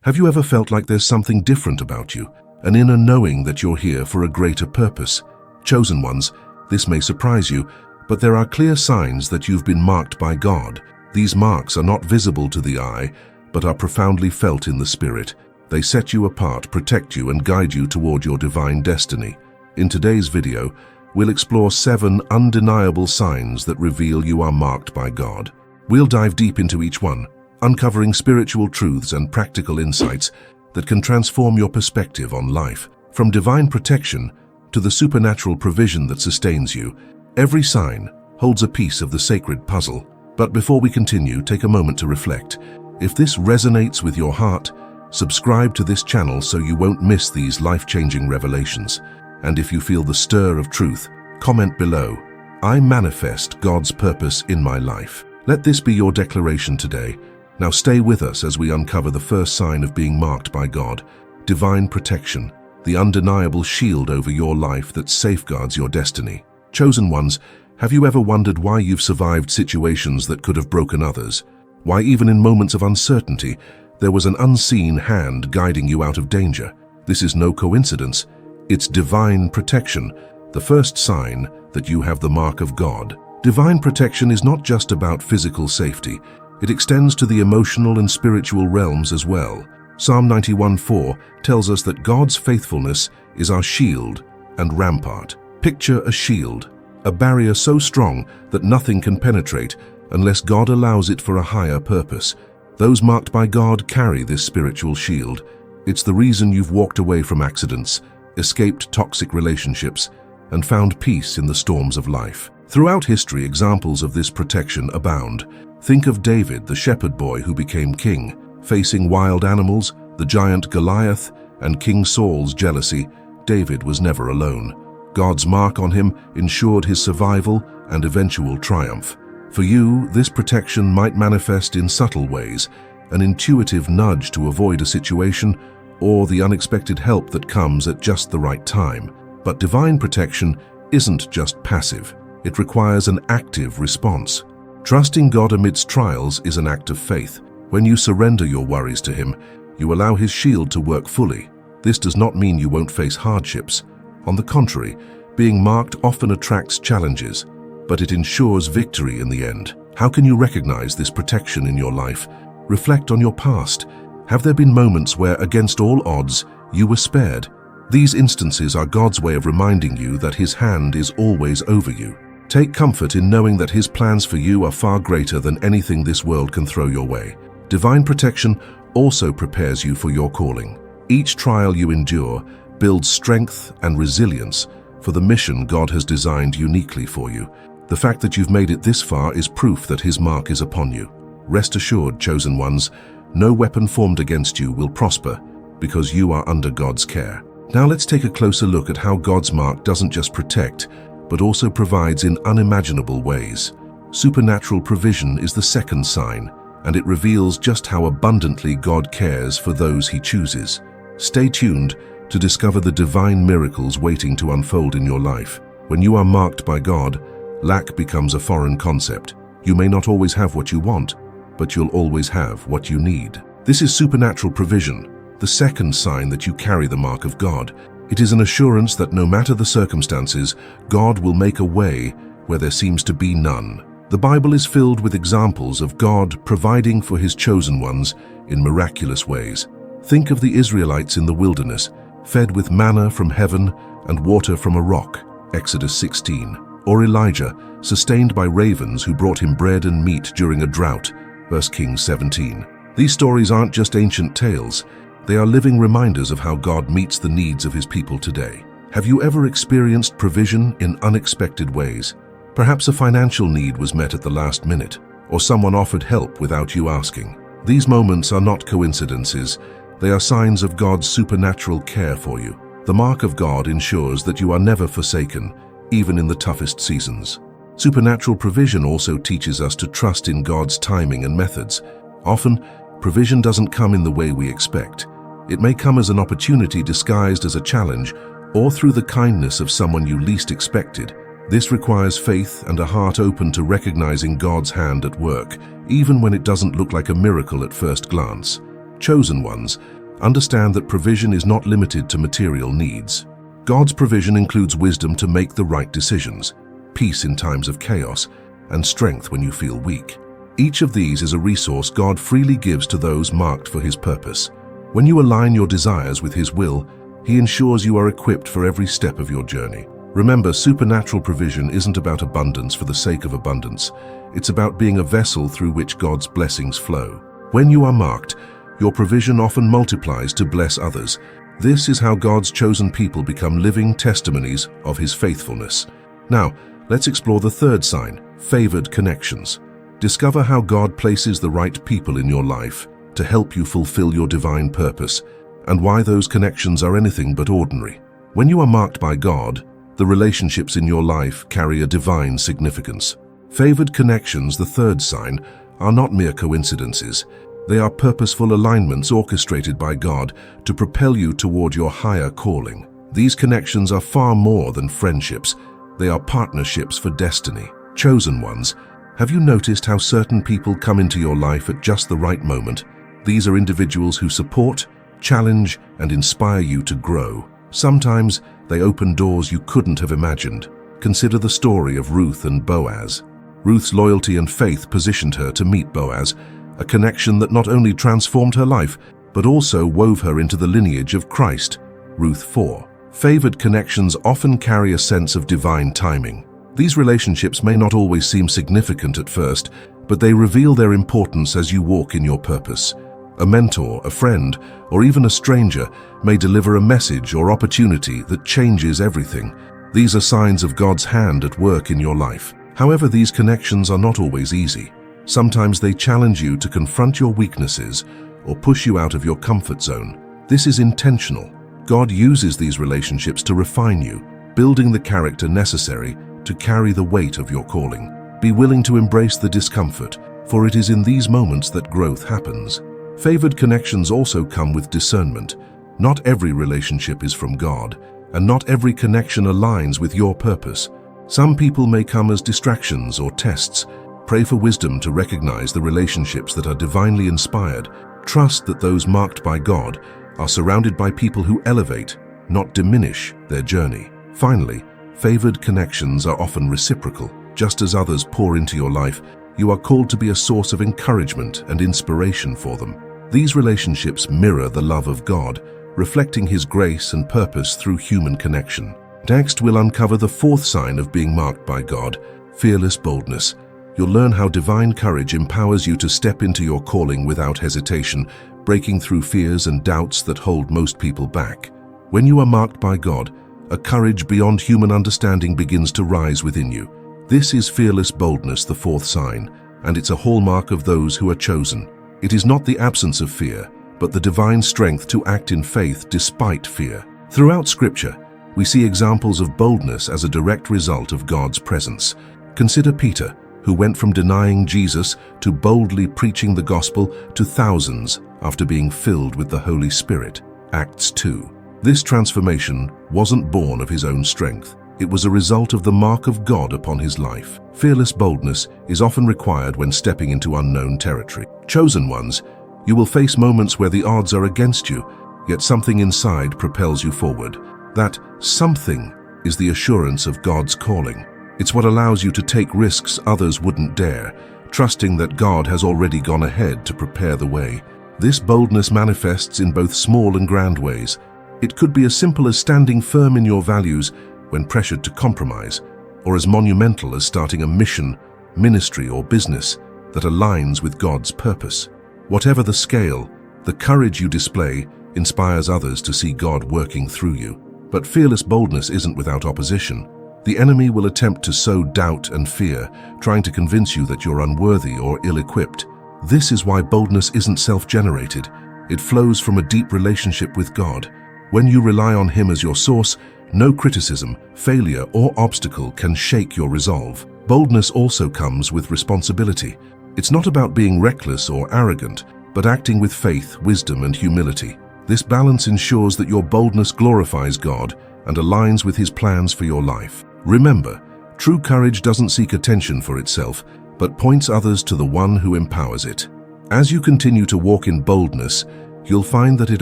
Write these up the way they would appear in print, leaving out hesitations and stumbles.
Have you ever felt like there's something different about you, an inner knowing that you're here for a greater purpose? Chosen ones, this may surprise you, but there are clear signs that you've been marked by God. These marks are not visible to the eye, but are profoundly felt in the spirit. They set you apart, protect you, and guide you toward your divine destiny. In today's video, we'll explore 7 undeniable signs that reveal you are marked by God. We'll dive deep into each one, uncovering spiritual truths and practical insights that can transform your perspective on life. From divine protection to the supernatural provision that sustains you, every sign holds a piece of the sacred puzzle. But before we continue, take a moment to reflect. If this resonates with your heart, subscribe to this channel so you won't miss these life-changing revelations. And if you feel the stir of truth, comment below, "I manifest God's purpose in my life." Let this be your declaration today. Now stay with us as we uncover the first sign of being marked by God: divine protection, the undeniable shield over your life that safeguards your destiny. Chosen ones, have you ever wondered why you've survived situations that could have broken others? Why even in moments of uncertainty, there was an unseen hand guiding you out of danger? This is no coincidence. It's divine protection, the first sign that you have the mark of God. Divine protection is not just about physical safety. It extends to the emotional and spiritual realms as well. Psalm 91:4 tells us that God's faithfulness is our shield and rampart. Picture a shield, a barrier so strong that nothing can penetrate unless God allows it for a higher purpose. Those marked by God carry this spiritual shield. It's the reason you've walked away from accidents, escaped toxic relationships, and found peace in the storms of life. Throughout history, examples of this protection abound. Think of David, the shepherd boy who became king. Facing wild animals, the giant Goliath, and King Saul's jealousy, David was never alone. God's mark on him ensured his survival and eventual triumph. For you, this protection might manifest in subtle ways: an intuitive nudge to avoid a situation, or the unexpected help that comes at just the right time. But divine protection isn't just passive. It requires an active response. Trusting God amidst trials is an act of faith. When you surrender your worries to Him, you allow His shield to work fully. This does not mean you won't face hardships. On the contrary, being marked often attracts challenges, but it ensures victory in the end. How can you recognize this protection in your life? Reflect on your past. Have there been moments where, against all odds, you were spared? These instances are God's way of reminding you that His hand is always over you. Take comfort in knowing that His plans for you are far greater than anything this world can throw your way. Divine protection also prepares you for your calling. Each trial you endure builds strength and resilience for the mission God has designed uniquely for you. The fact that you've made it this far is proof that His mark is upon you. Rest assured, chosen ones, no weapon formed against you will prosper because you are under God's care. Now let's take a closer look at how God's mark doesn't just protect, but also provides in unimaginable ways. Supernatural provision is the second sign, and it reveals just how abundantly God cares for those He chooses. Stay tuned to discover the divine miracles waiting to unfold in your life. When you are marked by God, lack becomes a foreign concept. You may not always have what you want, but you'll always have what you need. This is supernatural provision, the second sign that you carry the mark of God. It is an assurance that no matter the circumstances, God will make a way where there seems to be none. The Bible is filled with examples of God providing for His chosen ones in miraculous ways. Think of the Israelites in the wilderness, fed with manna from heaven and water from a rock, Exodus 16. Or Elijah, sustained by ravens who brought him bread and meat during a drought, 1 Kings 17. These stories aren't just ancient tales. They are living reminders of how God meets the needs of His people today. Have you ever experienced provision in unexpected ways? Perhaps a financial need was met at the last minute, or someone offered help without you asking. These moments are not coincidences. They are signs of God's supernatural care for you. The mark of God ensures that you are never forsaken, even in the toughest seasons. Supernatural provision also teaches us to trust in God's timing and methods. Often, provision doesn't come in the way we expect. It may come as an opportunity disguised as a challenge, or through the kindness of someone you least expected. This requires faith and a heart open to recognizing God's hand at work, even when it doesn't look like a miracle at first glance. Chosen ones, understand that provision is not limited to material needs. God's provision includes wisdom to make the right decisions, peace in times of chaos, and strength when you feel weak. Each of these is a resource God freely gives to those marked for His purpose. When you align your desires with His will, He ensures you are equipped for every step of your journey. Remember, supernatural provision isn't about abundance for the sake of abundance. It's about being a vessel through which God's blessings flow. When you are marked, your provision often multiplies to bless others. This is how God's chosen people become living testimonies of His faithfulness. Now, let's explore the third sign, favored connections. Discover how God places the right people in your life to help you fulfill your divine purpose, and why those connections are anything but ordinary. When you are marked by God, the relationships in your life carry a divine significance. Favored connections, the third sign, are not mere coincidences. They are purposeful alignments orchestrated by God to propel you toward your higher calling. These connections are far more than friendships. They are partnerships for destiny. Chosen ones, have you noticed how certain people come into your life at just the right moment? These are individuals who support, challenge, and inspire you to grow. Sometimes they open doors you couldn't have imagined. Consider the story of Ruth and Boaz. Ruth's loyalty and faith positioned her to meet Boaz, a connection that not only transformed her life, but also wove her into the lineage of Christ. Ruth 4. Favored connections often carry a sense of divine timing. These relationships may not always seem significant at first, but they reveal their importance as you walk in your purpose. A mentor, a friend, or even a stranger may deliver a message or opportunity that changes everything. These are signs of God's hand at work in your life. However, these connections are not always easy. Sometimes they challenge you to confront your weaknesses or push you out of your comfort zone. This is intentional. God uses these relationships to refine you, building the character necessary to carry the weight of your calling. Be willing to embrace the discomfort, for it is in these moments that growth happens. Favored connections also come with discernment. Not every relationship is from God, and not every connection aligns with your purpose. Some people may come as distractions or tests. Pray for wisdom to recognize the relationships that are divinely inspired. Trust that those marked by God are surrounded by people who elevate, not diminish, their journey. Finally, favored connections are often reciprocal. Just as others pour into your life, you are called to be a source of encouragement and inspiration for them. These relationships mirror the love of God, reflecting His grace and purpose through human connection. Next, we'll uncover the fourth sign of being marked by God, fearless boldness. You'll learn how divine courage empowers you to step into your calling without hesitation, breaking through fears and doubts that hold most people back. When you are marked by God, a courage beyond human understanding begins to rise within you. This is fearless boldness, the fourth sign, and it's a hallmark of those who are chosen. It is not the absence of fear, but the divine strength to act in faith despite fear. Throughout Scripture, we see examples of boldness as a direct result of God's presence. Consider Peter, who went from denying Jesus to boldly preaching the gospel to thousands after being filled with the Holy Spirit. Acts 2. This transformation wasn't born of his own strength. It was a result of the mark of God upon his life. Fearless boldness is often required when stepping into unknown territory. Chosen ones, you will face moments where the odds are against you, yet something inside propels you forward. That something is the assurance of God's calling. It's what allows you to take risks others wouldn't dare, trusting that God has already gone ahead to prepare the way. This boldness manifests in both small and grand ways. It could be as simple as standing firm in your values when pressured to compromise, or as monumental as starting a mission, ministry, or business that aligns with God's purpose. Whatever the scale, the courage you display inspires others to see God working through you. But fearless boldness isn't without opposition. The enemy will attempt to sow doubt and fear, trying to convince you that you're unworthy or ill-equipped. This is why boldness isn't self-generated. It flows from a deep relationship with God. When you rely on Him as your source, no criticism, failure, or obstacle can shake your resolve. Boldness also comes with responsibility. It's not about being reckless or arrogant, but acting with faith, wisdom, and humility. This balance ensures that your boldness glorifies God and aligns with His plans for your life. Remember, true courage doesn't seek attention for itself, but points others to the one who empowers it. As you continue to walk in boldness, you'll find that it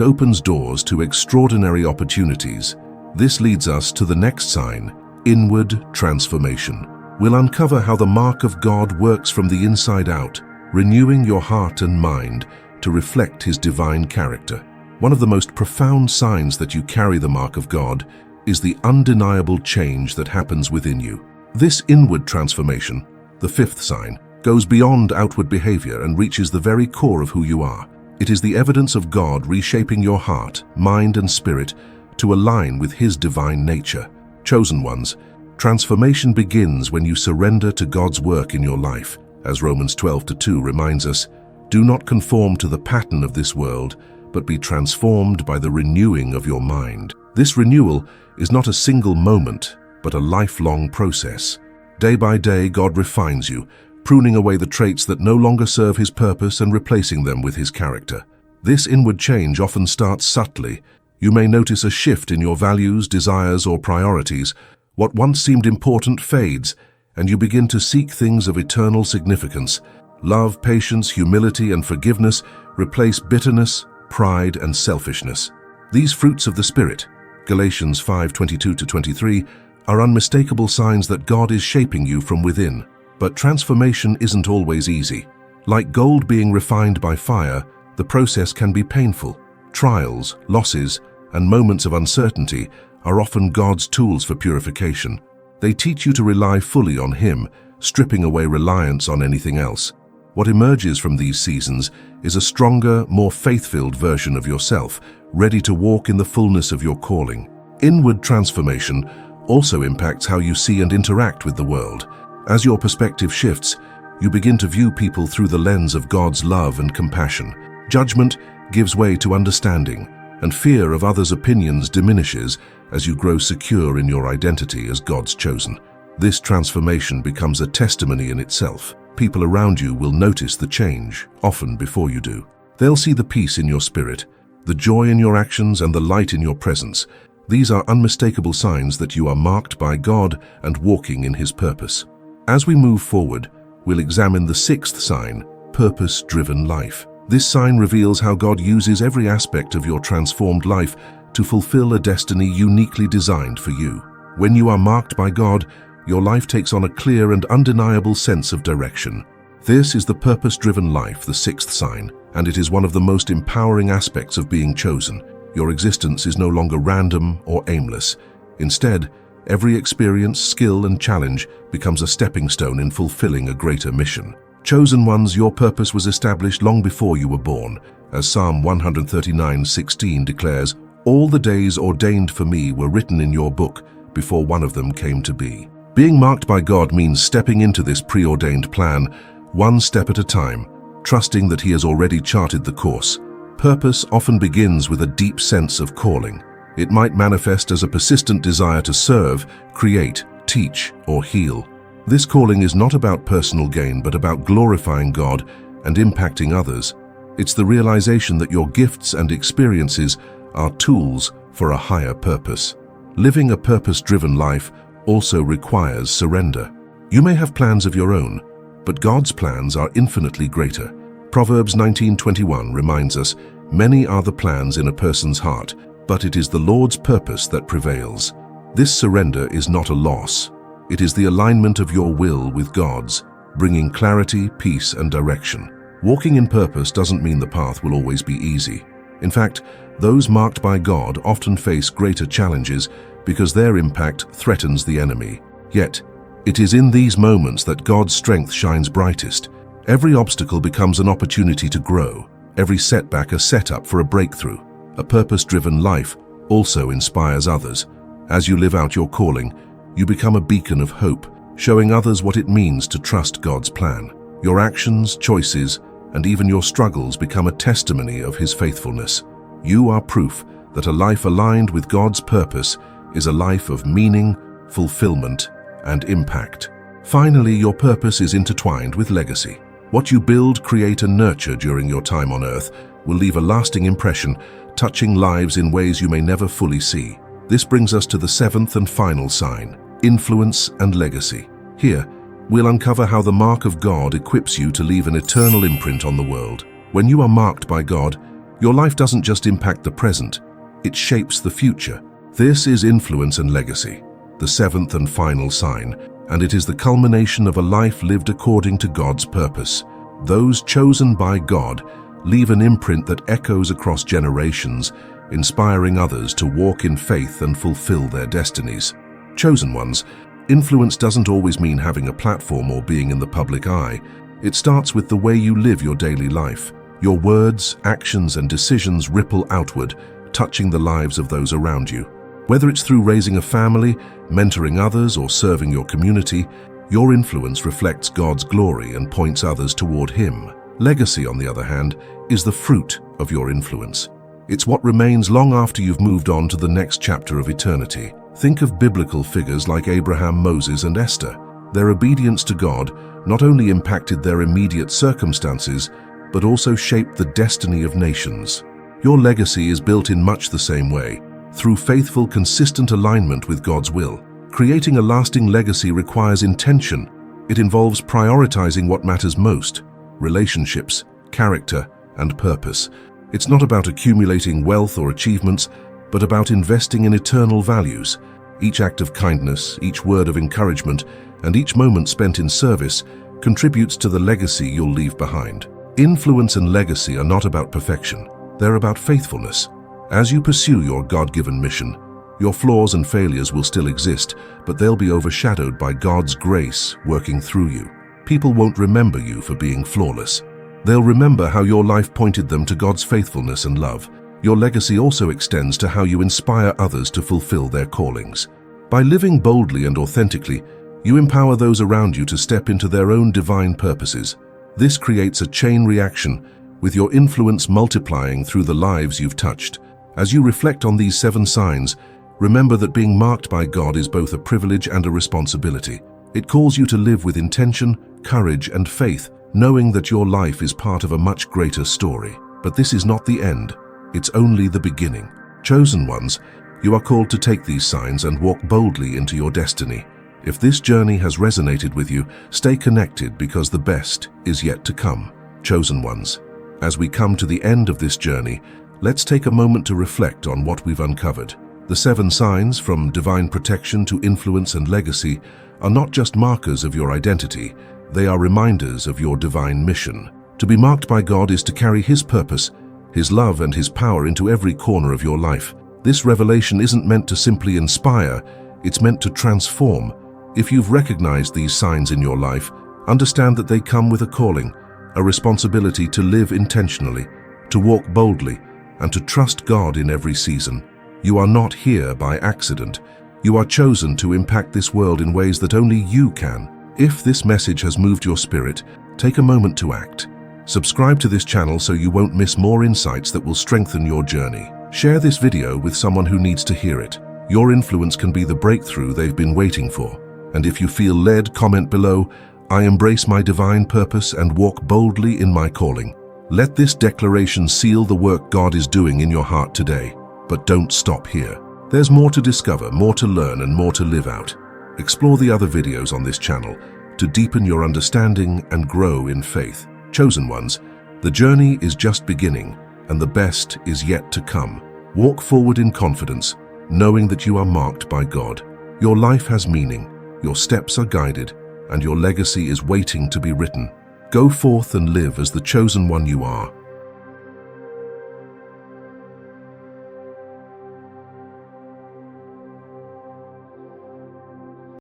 opens doors to extraordinary opportunities. This leads us to the next sign, inward transformation. We'll uncover how the mark of God works from the inside out, renewing your heart and mind to reflect His divine character. One of the most profound signs that you carry the mark of God is the undeniable change that happens within you. This inward transformation, the fifth sign, goes beyond outward behavior and reaches the very core of who you are. It is the evidence of God reshaping your heart, mind, and spirit to align with His divine nature. Chosen ones, transformation begins when you surrender to God's work in your life. As Romans 12:2 reminds us, do not conform to the pattern of this world, but be transformed by the renewing of your mind. This renewal is not a single moment, but a lifelong process. Day by day, God refines you, pruning away the traits that no longer serve His purpose and replacing them with His character. This inward change often starts subtly. You may notice a shift in your values, desires, or priorities. What once seemed important fades, and you begin to seek things of eternal significance. Love, patience, humility, and forgiveness replace bitterness, pride, and selfishness. These fruits of the Spirit, Galatians 5:22-23, are unmistakable signs that God is shaping you from within. But transformation isn't always easy. Like gold being refined by fire, the process can be painful. Trials, losses, and moments of uncertainty are often God's tools for purification. They teach you to rely fully on Him, stripping away reliance on anything else. What emerges from these seasons is a stronger, more faith-filled version of yourself, ready to walk in the fullness of your calling. Inward transformation also impacts how you see and interact with the world. As your perspective shifts, you begin to view people through the lens of God's love and compassion. Judgment gives way to understanding, and fear of others' opinions diminishes as you grow secure in your identity as God's chosen. This transformation becomes a testimony in itself. People around you will notice the change, often before you do. They'll see the peace in your spirit, the joy in your actions, and the light in your presence. These are unmistakable signs that you are marked by God and walking in His purpose. As we move forward, we'll examine the sixth sign, purpose-driven life. This sign reveals how God uses every aspect of your transformed life to fulfill a destiny uniquely designed for you. When you are marked by God, your life takes on a clear and undeniable sense of direction. This is the purpose-driven life, the sixth sign, and it is one of the most empowering aspects of being chosen. Your existence is no longer random or aimless. Instead, every experience, skill, and challenge becomes a stepping stone in fulfilling a greater mission. Chosen ones, your purpose was established long before you were born. As Psalm 139:16 declares, "All the days ordained for me were written in your book before one of them came to be." Being marked by God means stepping into this preordained plan, one step at a time, trusting that He has already charted the course. Purpose often begins with a deep sense of calling. It might manifest as a persistent desire to serve, create, teach, or heal. This calling is not about personal gain, but about glorifying God and impacting others. It's the realization that your gifts and experiences are tools for a higher purpose. Living a purpose-driven life also requires surrender. You may have plans of your own, but God's plans are infinitely greater. Proverbs 19:21 reminds us, "Many are the plans in a person's heart, but it is the Lord's purpose that prevails." This surrender is not a loss. It is the alignment of your will with God's, bringing clarity, peace, and direction. Walking in purpose doesn't mean the path will always be easy. In fact, those marked by God often face greater challenges because their impact threatens the enemy. Yet, it is in these moments that God's strength shines brightest. Every obstacle becomes an opportunity to grow, every setback a setup for a breakthrough. A purpose-driven life also inspires others. As you live out your calling, you become a beacon of hope, showing others what it means to trust God's plan. Your actions, choices, and even your struggles become a testimony of His faithfulness. You are proof that a life aligned with God's purpose is a life of meaning, fulfillment, and impact. Finally, your purpose is intertwined with legacy. What you build, create, and nurture during your time on earth will leave a lasting impression, touching lives in ways you may never fully see. This brings us to the seventh and final sign, influence and legacy. Here, we'll uncover how the mark of God equips you to leave an eternal imprint on the world. When you are marked by God, Your life doesn't just impact the present, it shapes the future. This is influence and legacy, the seventh and final sign, and it is the culmination of a life lived according to God's purpose. Those chosen by God leave an imprint that echoes across generations, inspiring others to walk in faith and fulfill their destinies. Chosen ones, influence doesn't always mean having a platform or being in the public eye. It starts with the way you live your daily life. Your words, actions, and decisions ripple outward, touching the lives of those around you. Whether it's through raising a family, mentoring others, or serving your community, your influence reflects God's glory and points others toward Him. Legacy, on the other hand, is the fruit of your influence. It's what remains long after you've moved on to the next chapter of eternity. Think of biblical figures like Abraham, Moses, and Esther. Their obedience to God not only impacted their immediate circumstances, but also shaped the destiny of nations. Your legacy is built in much the same way, through faithful, consistent alignment with God's will. Creating a lasting legacy requires intention. It involves prioritizing what matters most: relationships, character, and purpose. It's not about accumulating wealth or achievements, but about investing in eternal values. Each act of kindness, each word of encouragement, and each moment spent in service contributes to the legacy you'll leave behind. Influence and legacy are not about perfection. They're about faithfulness. As you pursue your God-given mission, your flaws and failures will still exist, but they'll be overshadowed by God's grace working through you. People won't remember you for being flawless. They'll remember how your life pointed them to God's faithfulness and love. Your legacy also extends to how you inspire others to fulfill their callings. By living boldly and authentically, you empower those around you to step into their own divine purposes. This creates a chain reaction, with your influence multiplying through the lives you've touched. As you reflect on these 7 signs, remember that being marked by God is both a privilege and a responsibility. It calls you to live with intention, courage, and faith, knowing that your life is part of a much greater story. But this is not the end. It's only the beginning. Chosen ones, you are called to take these signs and walk boldly into your destiny. If this journey has resonated with you, stay connected because the best is yet to come. Chosen ones, as we come to the end of this journey, let's take a moment to reflect on what we've uncovered. The 7 signs, from divine protection to influence and legacy, are not just markers of your identity, they are reminders of your divine mission. To be marked by God is to carry His purpose, His love, and His power into every corner of your life. This revelation isn't meant to simply inspire, it's meant to transform. If you've recognized these signs in your life, understand that they come with a calling, a responsibility to live intentionally, to walk boldly, and to trust God in every season. You are not here by accident. You are chosen to impact this world in ways that only you can. If this message has moved your spirit, take a moment to act. Subscribe to this channel so you won't miss more insights that will strengthen your journey. Share this video with someone who needs to hear it. Your influence can be the breakthrough they've been waiting for. And if you feel led, comment below, "I embrace my divine purpose and walk boldly in my calling." Let this declaration seal the work God is doing in your heart today. But don't stop here. There's more to discover, more to learn, and more to live out. Explore the other videos on this channel to deepen your understanding and grow in faith. Chosen ones, the journey is just beginning, and the best is yet to come. Walk forward in confidence, knowing that you are marked by God. Your life has meaning, your steps are guided, and your legacy is waiting to be written. Go forth and live as the chosen one you are,